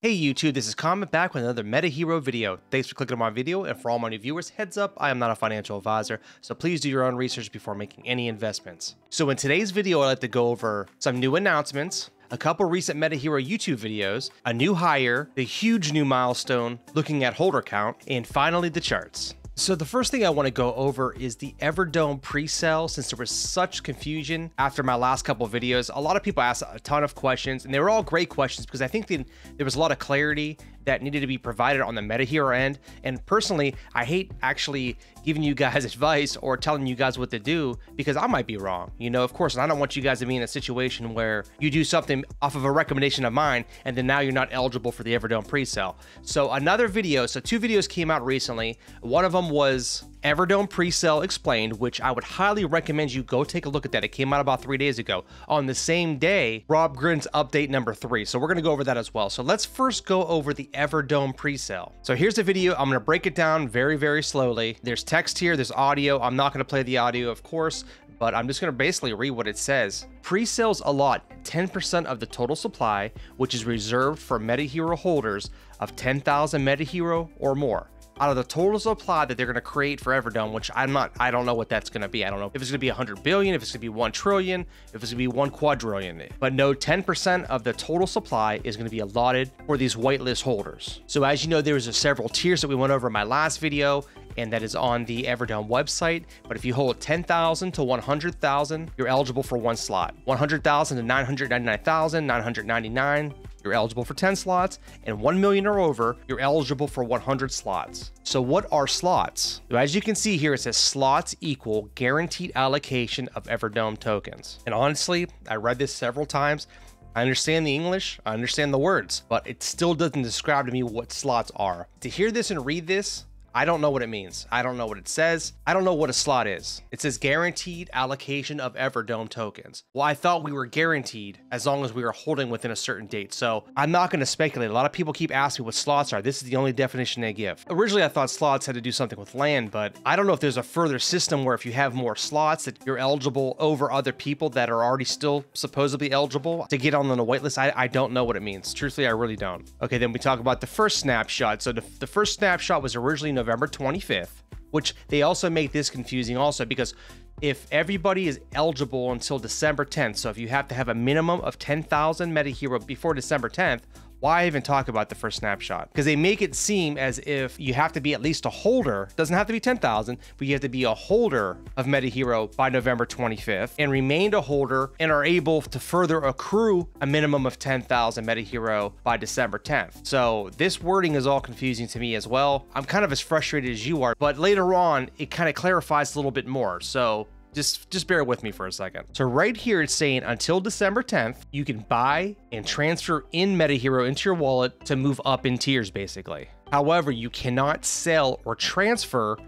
Hey YouTube, this is Komet back with another MetaHero video. Thanks for clicking on my video, and for all my new viewers, heads up, I am not a financial advisor, so please do your own research before making any investments. So in today's video, I'd like to go over some new announcements, a couple recent MetaHero YouTube videos, a new hire, the huge new milestone, looking at holder count, and finally the charts. So the first thing I want to go over is the EverDome pre-sale. Since there was such confusion after my last couple of videos, a lot of people asked a ton of questions, and they were all great questions because I think there was a lot of clarity that needed to be provided on the MetaHero end. And personally, I hate actually giving you guys advice or telling you guys what to do because I might be wrong. You know, of course, and I don't want you guys to be in a situation where you do something off of a recommendation of mine and then now you're not eligible for the EverDome pre-sale. So another video, so two videos came out recently. One of them was EverDome pre-sale explained, which I would highly recommend you go take a look at that. It came out about 3 days ago. On the same day, Rob Grin's update number 3. So we're going to go over that as well. So let's first go over the EverDome pre-sale. So here's the video. I'm going to break it down very, very slowly. There's text here, there's audio. I'm not going to play the audio, of course, but I'm just going to basically read what it says. Pre-sales allot 10% of the total supply, which is reserved for MetaHero holders of 10,000 MetaHero or more, out of the total supply that they're going to create for EverDome, which I don't know what that's going to be. I don't know if it's going to be 100 billion, if it's going to be 1 trillion, if it's going to be 1 quadrillion. But no, 10% of the total supply is going to be allotted for these whitelist holders. So as you know, there's several tiers that we went over in my last video, and that is on the EverDome website. But if you hold 10,000 to 100,000, you're eligible for 1 slot. 100,000 to 999,000, 999, you're eligible for 10 slots, and 1 million or over, you're eligible for 100 slots. So what are slots? So as you can see here, it says slots equal guaranteed allocation of EverDome tokens. And honestly, I read this several times. I understand the English, I understand the words, but it still doesn't describe to me what slots are. To hear this and read this, I don't know what it means. I don't know what it says. I don't know what a slot is. It says guaranteed allocation of EverDome tokens. Well, I thought we were guaranteed as long as we were holding within a certain date. So I'm not going to speculate. A lot of people keep asking me what slots are. This is the only definition they give. Originally, I thought slots had to do something with land, but I don't know if there's a further system where if you have more slots that you're eligible over other people that are already still supposedly eligible to get on the whitelist. I don't know what it means. Truthfully, I really don't. Okay, then we talk about the first snapshot. So the first snapshot was originally November 25th, which they also make this confusing also because if everybody is eligible until December 10th, so if you have to have a minimum of 10,000 MetaHero before December 10th, why even talk about the first snapshot? Because they make it seem as if you have to be at least a holder, doesn't have to be 10,000, but you have to be a holder of MetaHero by November 25th and remained a holder and are able to further accrue a minimum of 10,000 MetaHero by December 10th. So this wording is all confusing to me as well. I'm kind of as frustrated as you are, but later on, it kind of clarifies a little bit more. So just bear with me for a second. So right here, it's saying until December 10th, you can buy and transfer in MetaHero into your wallet to move up in tiers, basically. However, you cannot sell or transfer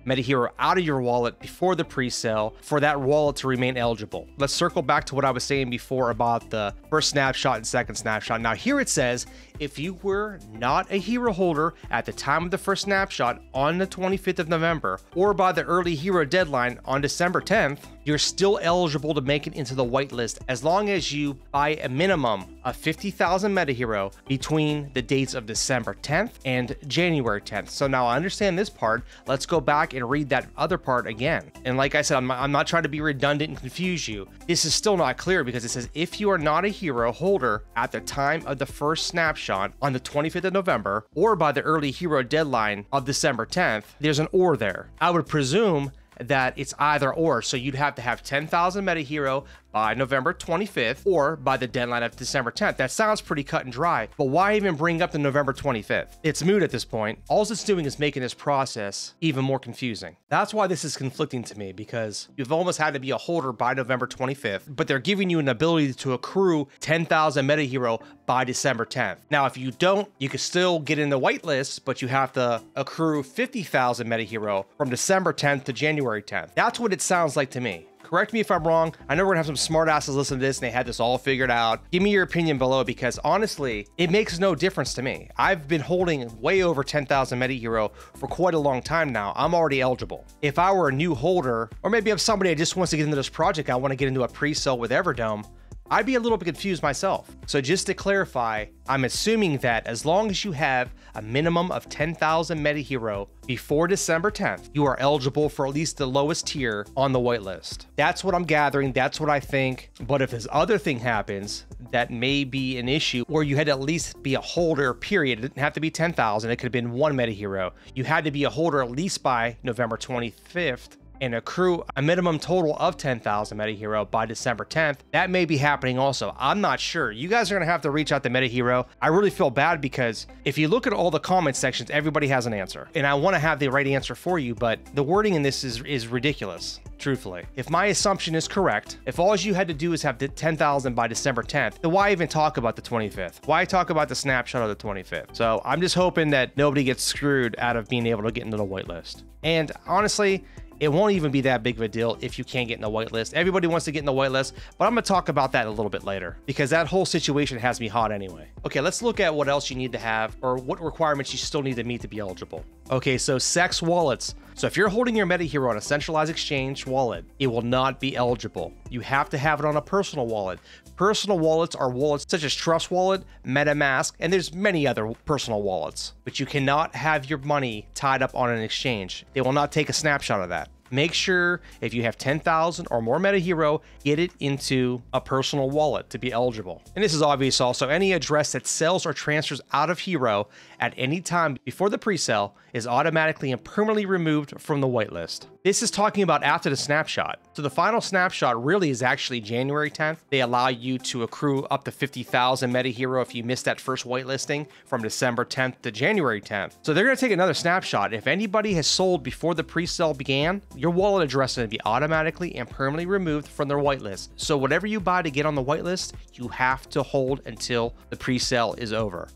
MetaHero out of your wallet before the pre-sale for that wallet to remain eligible. Let's circle back to what I was saying before about the first snapshot and second snapshot. Now here it says, if you were not a hero holder at the time of the first snapshot on the 25th of November, or by the early hero deadline on December 10th, you're still eligible to make it into the whitelist as long as you buy a minimum of 50,000 MetaHero between the dates of December 10th and January 10th. So now I understand this part. Let's go back and read that other part again. And like I said, I'm not trying to be redundant and confuse you. This is still not clear because it says if you are not a hero holder at the time of the first snapshot on the 25th of November or by the early hero deadline of December 10th, there's an or there. I would presume that it's either or. So you'd have to have 10,000 MetaHero by November 25th or by the deadline of December 10th. That sounds pretty cut and dry, but why even bring up the November 25th? It's moot at this point. All it's doing is making this process even more confusing. That's why this is conflicting to me, because you've almost had to be a holder by November 25th, but they're giving you an ability to accrue 10,000 MetaHero by December 10th. Now, if you don't, you can still get in the whitelist, but you have to accrue 50,000 MetaHero from December 10th to January 10th. That's what it sounds like to me. Correct me if I'm wrong. I know we're gonna have some smart asses listen to this and they had this all figured out. Give me your opinion below because honestly, it makes no difference to me. I've been holding way over 10,000 MetaHero for quite a long time now. I'm already eligible. If I were a new holder, or maybe I'm somebody that just wants to get into this project, I want to get into a pre-sale with EverDome, I'd be a little bit confused myself. So just to clarify, I'm assuming that as long as you have a minimum of 10,000 MetaHero before December 10th, you are eligible for at least the lowest tier on the whitelist. That's what I'm gathering. That's what I think. But if this other thing happens, that may be an issue where you had to at least be a holder, period. It didn't have to be 10,000. It could have been one MetaHero. You had to be a holder at least by November 25th and accrue a minimum total of 10,000 MetaHero by December 10th. That may be happening also. I'm not sure. You guys are gonna have to reach out to MetaHero. I really feel bad because if you look at all the comment sections, everybody has an answer. And I wanna have the right answer for you, but the wording in this is ridiculous, truthfully. If my assumption is correct, if all you had to do is have the 10,000 by December 10th, then why even talk about the 25th? Why talk about the snapshot of the 25th? So I'm just hoping that nobody gets screwed out of being able to get into the whitelist. And honestly, it won't even be that big of a deal if you can't get in the whitelist. Everybody wants to get in the whitelist, but I'm gonna talk about that a little bit later because that whole situation has me hot anyway. Okay, let's look at what else you need to have or what requirements you still need to meet to be eligible. Okay, so SEX wallets. So if you're holding your MetaHero on a centralized exchange wallet, it will not be eligible. You have to have it on a personal wallet. Personal wallets are wallets such as Trust Wallet, MetaMask, and there's many other personal wallets, but you cannot have your money tied up on an exchange. They will not take a snapshot of that. Make sure if you have 10,000 or more MetaHero, get it into a personal wallet to be eligible. And this is obvious also, any address that sells or transfers out of Hero at any time before the presale is automatically and permanently removed from the whitelist. This is talking about after the snapshot. So the final snapshot really is actually January 10th. They allow you to accrue up to 50,000 MetaHero if you missed that first whitelisting from December 10th to January 10th. So they're gonna take another snapshot. If anybody has sold before the presale began, your wallet address is going to be automatically and permanently removed from their whitelist. So whatever you buy to get on the whitelist, you have to hold until the presale is over.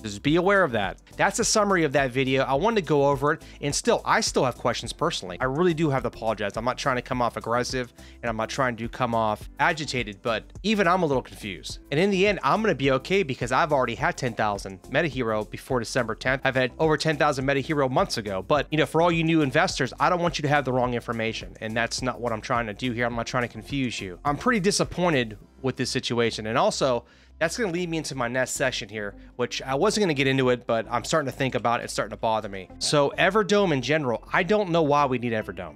Just be aware of that. That's a summary of that video. I wanted to go over it, and I still have questions personally. I really do have to apologize. I'm not trying to come off aggressive, and I'm not trying to come off agitated, but even I'm a little confused. And in the end, I'm gonna be okay because I've already had 10,000 MetaHero before December 10th. I've had over 10,000 MetaHero months ago, but for all you new investors, I don't want you to have the wrong information, and that's not what I'm trying to do here. I'm not trying to confuse you. I'm pretty disappointed with this situation, and also, that's going to lead me into my next section here, which I wasn't going to get into it, but I'm starting to think about it. It's starting to bother me. So EverDome in general, I don't know why we need EverDome.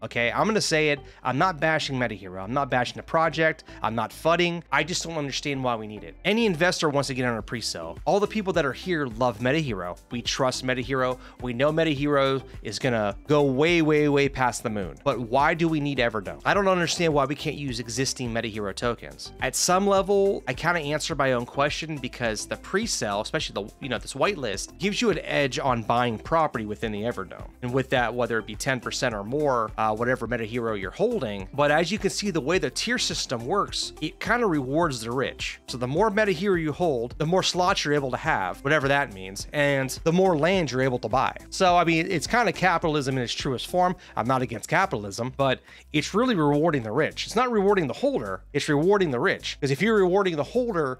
Okay, I'm going to say it. I'm not bashing MetaHero. I'm not bashing the project. I'm not fudding. I just don't understand why we need it. Any investor wants to get on a presale. All the people that are here love MetaHero. We trust MetaHero. We know MetaHero is going to go way, way, way past the moon. But why do we need EverDome? I don't understand why we can't use existing MetaHero tokens. At some level, I kind of answer my own question because the presale, especially the this whitelist, gives you an edge on buying property within the EverDome. And with that, whether it be 10% or more, whatever MetaHero you're holding. But as you can see, the way the tier system works, it kind of rewards the rich. So the more MetaHero you hold, the more slots you're able to have, whatever that means, and the more land you're able to buy. So, I mean, it's kind of capitalism in its truest form. I'm not against capitalism, but it's really rewarding the rich. It's not rewarding the holder, it's rewarding the rich. Because if you're rewarding the holder,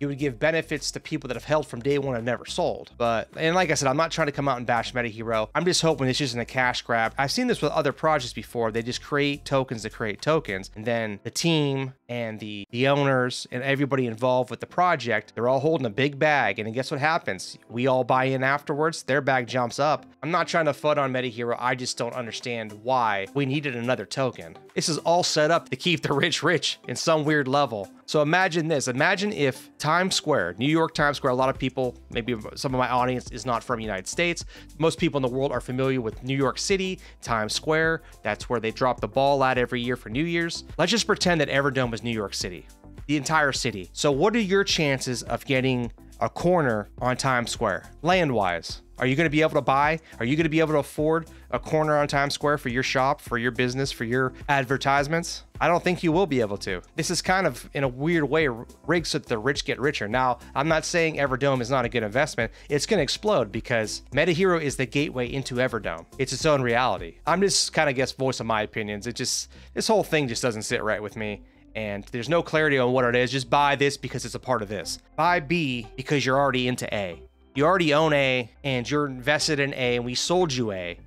you would give benefits to people that have held from day one and never sold. And like I said, I'm not trying to come out and bash MetaHero. I'm just hoping it's just a cash grab. I've seen this with other projects before. They just create tokens to create tokens. And then the team and the owners and everybody involved with the project, they're all holding a big bag. And then guess what happens? We all buy in afterwards. Their bag jumps up. I'm not trying to FUD on MetaHero. I just don't understand why we needed another token. This is all set up to keep the rich rich in some weird level. So imagine this. Imagine if Times Square, New York Times Square, a lot of people, maybe some of my audience is not from the United States. Most people in the world are familiar with New York City, Times Square. That's where they drop the ball at every year for New Year's. Let's just pretend that EverDome was New York City, the entire city. So what are your chances of getting a corner on Times Square, land-wise? Are you going to be able to buy? Are you going to be able to afford a corner on Times Square for your shop, for your business, for your advertisements? I don't think you will be able to. This is kind of, in a weird way, rigged so that the rich get richer. Now, I'm not saying EverDome is not a good investment. It's going to explode because MetaHero is the gateway into EverDome. It's its own reality. I'm just kind of voicing my opinions. This whole thing just doesn't sit right with me. And there's no clarity on what it is. Just buy this because it's a part of this. Buy B because you're already into A. You already own A and you're invested in A and we sold you A.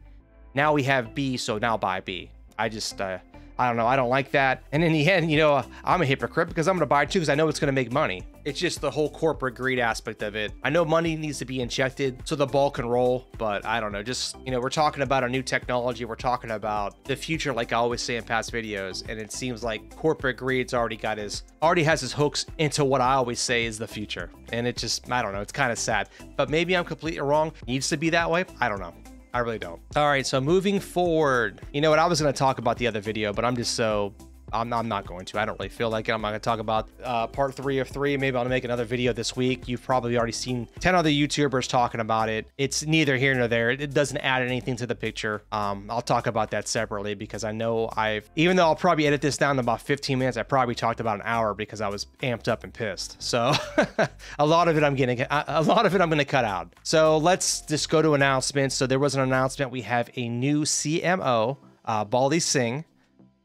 Now we have B, so now buy B. I I don't know, I don't like that. And in the end, you know, I'm a hypocrite because I'm gonna buy it too because I know it's gonna make money. It's just the whole corporate greed aspect of it. I know money needs to be injected so the ball can roll, but I don't know, just, you know, we're talking about a new technology. We're talking about the future, like I always say in past videos. And it seems like corporate greed's already has his hooks into what I always say is the future. And it just, I don't know, it's kind of sad, but maybe I'm completely wrong. Needs to be that way. I don't know. I really don't. All right, so moving forward, you know what, I was going to talk about the other video, but I'm not going to. I don't really feel like it. I'm not going to talk about part 3 of 3. Maybe I'll make another video this week. You've probably already seen 10 other YouTubers talking about it. It's neither here nor there. It doesn't add anything to the picture. I'll talk about that separately because I know even though I'll probably edit this down to about 15 minutes, I probably talked about an hour because I was amped up and pissed. So a lot of it I'm going to cut out. So let's just go to announcements. So there was an announcement. We have a new CMO, Baldy Singh.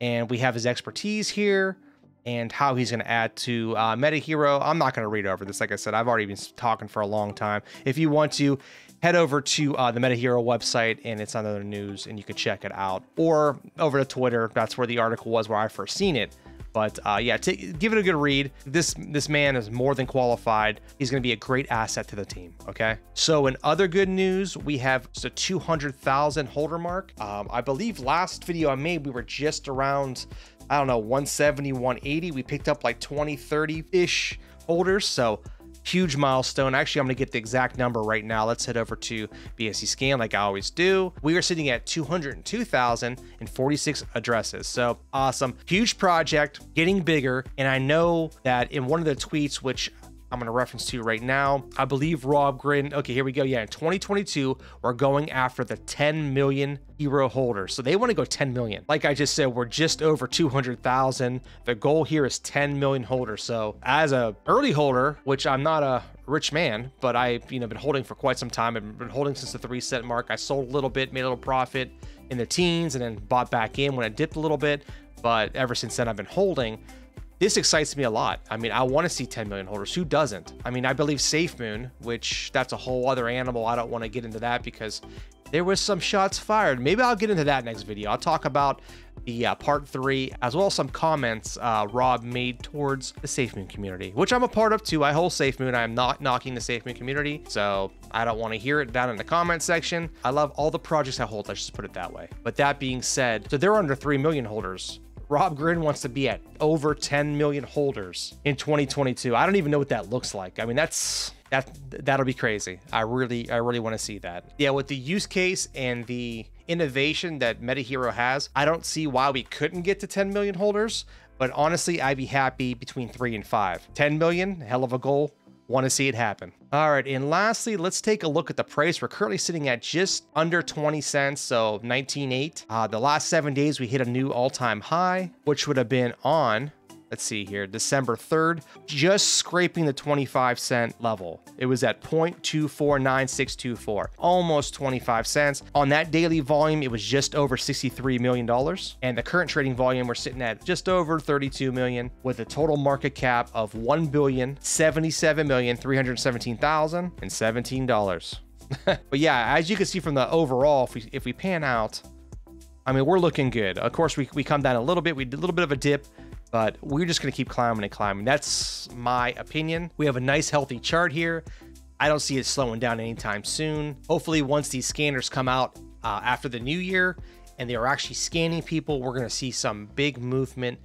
And we have his expertise here and how he's going to add to MetaHero. I'm not going to read over this. Like I said, I've already been talking for a long time. If you want to, head over to the MetaHero website and it's on the news and you can check it out. Or over to Twitter. That's where the article was where I first seen it. But yeah, give it a good read. This man is more than qualified. He's going to be a great asset to the team, okay? So in other good news, we have the 200,000 holder mark. I believe last video I made, we were just around, I don't know, 170, 180. We picked up like 20, 30-ish holders. So huge milestone. Actually, I'm going to get the exact number right now. Let's head over to BSC Scan like I always do. We are sitting at 202,046 addresses. So awesome. Huge project, getting bigger. And I know that in one of the tweets, which I'm going to reference to right now, I believe Rob Grin. Okay, here we go. Yeah, in 2022, we're going after the 10 million hero holders. So they want to go 10 million. Like I just said, we're just over 200,000. The goal here is 10 million holders. So as a early holder, which I'm not a rich man, but I've been holding for quite some time. I've been holding since the 3-cent mark. I sold a little bit, made a little profit in the teens, and then bought back in when it dipped a little bit. But ever since then, I've been holding. This excites me a lot. I mean, I want to see 10 million holders. Who doesn't? I mean, I believe SafeMoon, which that's a whole other animal. I don't want to get into that because there was some shots fired. Maybe I'll get into that next video. I'll talk about the part 3, as well as some comments Rob made towards the SafeMoon community, which I'm a part of too. I hold SafeMoon. I am not knocking the SafeMoon community, so I don't want to hear it down in the comment section. I love all the projects I hold. Let's just put it that way. But that being said, so they're under 3 million holders. Rob Grin wants to be at over 10 million holders in 2022. I don't even know what that looks like. I mean, that'll be crazy. I really want to see that. Yeah, with the use case and the innovation that MetaHero has, I don't see why we couldn't get to 10 million holders. But honestly, I'd be happy between 3 and 5. 10 million, hell of a goal. Want to see it happen. All right, and lastly, let's take a look at the price. We're currently sitting at just under 20 cents, so 19.8. The last 7 days, we hit a new all-time high, which would have been on, let's see here, December 3rd, just scraping the 25-cent level. It was at 0.249624, almost 25 cents. On that daily volume, it was just over $63 million. And the current trading volume, we're sitting at just over 32 million with a total market cap of $1,077,317,017. But yeah, as you can see from the overall, if we pan out, I mean, we're looking good. Of course, we come down a little bit. We did a little bit of a dip, but we're just going to keep climbing and climbing. That's my opinion. We have a nice, healthy chart here. I don't see it slowing down anytime soon. Hopefully, once these scanners come out after the new year and they are actually scanning people, we're going to see some big movement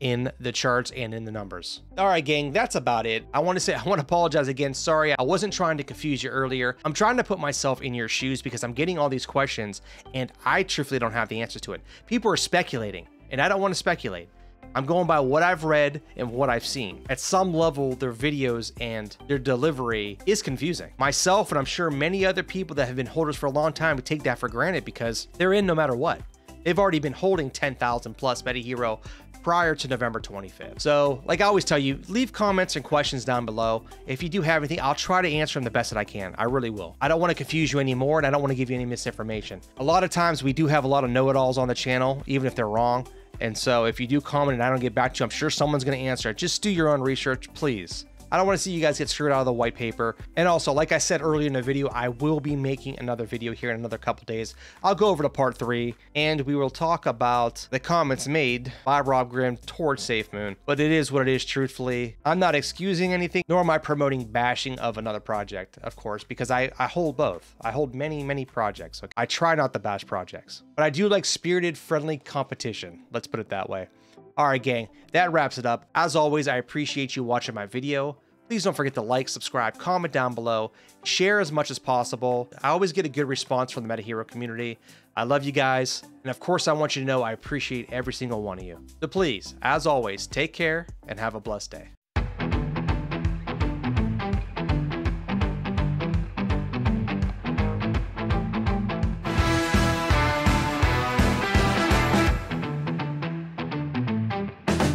in the charts and in the numbers. All right, gang, that's about it. I want to apologize again. Sorry, I wasn't trying to confuse you earlier. I'm trying to put myself in your shoes because I'm getting all these questions and I truthfully don't have the answers to it. People are speculating and I don't want to speculate. I'm going by what I've read and what I've seen. At some level, their videos and their delivery is confusing. Myself, and I'm sure many other people that have been holders for a long time would take that for granted because they're in no matter what. They've already been holding 10,000 plus MetaHero prior to November 25th. So like I always tell you, leave comments and questions down below. If you do have anything, I'll try to answer them the best that I can. I really will. I don't want to confuse you anymore and I don't want to give you any misinformation. A lot of times we do have a lot of know-it-alls on the channel, even if they're wrong. And so if you do comment and I don't get back to you, I'm sure someone's going to answer it. Just do your own research, please. I don't want to see you guys get screwed out of the white paper. And also, like I said earlier in the video, I will be making another video here in another couple days. I'll go over to part 3 and we will talk about the comments made by Rob Grimm towards SafeMoon. But it is what it is, truthfully. I'm not excusing anything, nor am I promoting bashing of another project, of course, because I hold both. I hold many projects. Okay? I try not to bash projects, but I do like spirited, friendly competition. Let's put it that way. All right, gang, that wraps it up. As always, I appreciate you watching my video. Please don't forget to like, subscribe, comment down below, share as much as possible. I always get a good response from the MetaHero community. I love you guys. And of course, I want you to know I appreciate every single one of you. So please, as always, take care and have a blessed day.